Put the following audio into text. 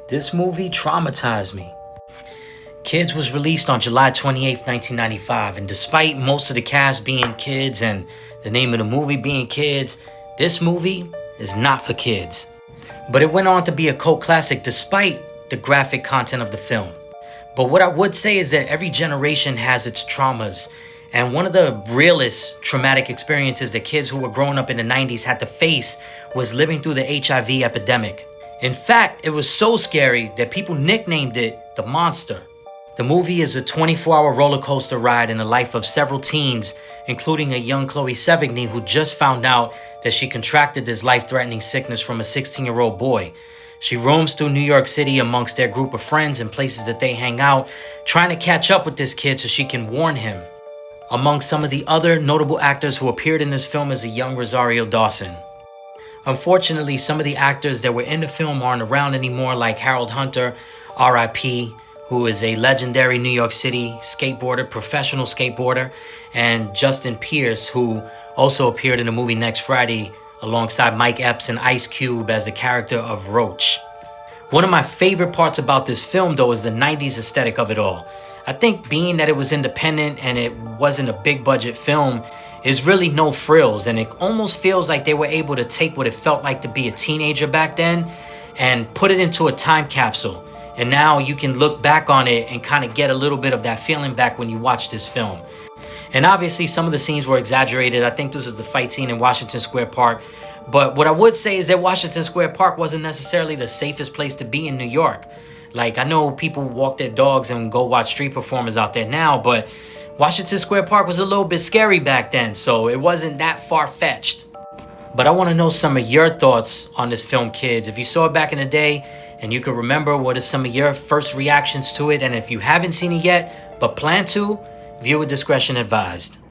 This movie traumatized me. Kids was released on July 28th, 1995, and despite most of the cast being kids and the name of the movie being kids, this movie is not for kids. But it went on to be a cult classic despite the graphic content of the film. But what I would say is that every generation has its traumas, and one of the realest traumatic experiences that kids who were growing up in the 90s had to face was living through the HIV epidemic. In fact, it was so scary that people nicknamed it the Monster. The movie is a 24-hour roller coaster ride in the life of several teens, including a young Chloe Sevigny who just found out that she contracted this life-threatening sickness from a 16-year-old boy. She roams through New York City amongst their group of friends and places that they hang out, trying to catch up with this kid so she can warn him. Among some of the other notable actors who appeared in this film is a young Rosario Dawson. Unfortunately, some of the actors that were in the film aren't around anymore, like Harold Hunter, R.I.P., who is a legendary New York City skateboarder, professional skateboarder, and Justin Pierce, who also appeared in the movie Next Friday alongside Mike Epps and Ice Cube as the character of Roach. One of my favorite parts about this film, though, is the 90s aesthetic of it all. I think being that it was independent and it wasn't a big budget film is really no frills, and it almost feels like they were able to take what it felt like to be a teenager back then and put it into a time capsule. And now you can look back on it and kind of get a little bit of that feeling back when you watch this film. And obviously some of the scenes were exaggerated. I think this is the fight scene in Washington Square Park. But what I would say is that Washington Square Park wasn't necessarily the safest place to be in New York. Like, I know people walk their dogs and go watch street performers out there now, but Washington Square Park was a little bit scary back then, so it wasn't that far-fetched. But I want to know some of your thoughts on this film, kids. If you saw it back in the day and you could remember, what are some of your first reactions to it? And if you haven't seen it yet, but plan to, viewer discretion advised.